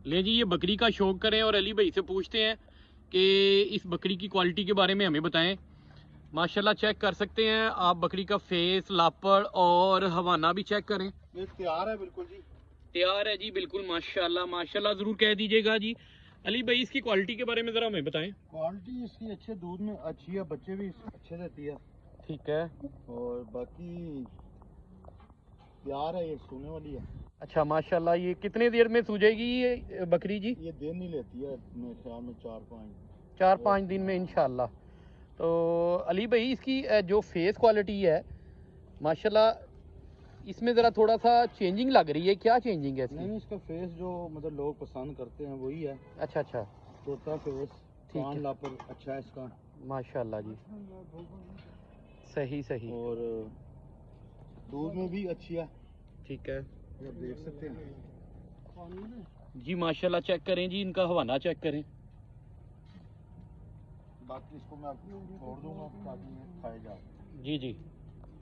ले जी, ये बकरी का शौक करें और अली भाई से पूछते हैं कि इस बकरी की क्वालिटी के बारे में हमें बताएं। माशाल्लाह चेक कर सकते हैं आप बकरी का फेस, लापड़ और हवाना भी चेक करें। ये तैयार है बिल्कुल जी, तैयार है जी बिल्कुल। माशाल्लाह माशाल्लाह जरूर कह दीजिएगा जी। अली भाई इसकी क्वालिटी के बारे में जरा हमें बताएं। क्वालिटी इसकी अच्छे दूध में अच्छी है, बच्चे भी अच्छे देती है ठीक है। और बाकी तैयार है, ये सोने वाली है। अच्छा माशाल्लाह, ये कितने देर में सूझेगी ये बकरी जी? ये दिन नहीं लेती है मेरे ख्याल में, 4-5 4-5 दिन में इंशाल्लाह। तो अली भाई इसकी जो फेस क्वालिटी है माशाल्लाह इसमें ज़रा थोड़ा सा चेंजिंग लग रही है। क्या चेंजिंग है इसकी? नहीं, इसका फेस जो मतलब लोग पसंद करते हैं वही है। अच्छा अच्छा, छोटा फेस, ठीक कान है। लापर अच्छा है इसका माशाल्लाह जी, सही सही। और दूध में भी अच्छी है, ठीक है ये आप देख सकते हैं। जी। माशाल्लाह चेक करें जी, इनका हवाना चेक करें। बाकी इसको मैं आपको छोड़ दूंगा ताकि ये खाए जाए। जी जी।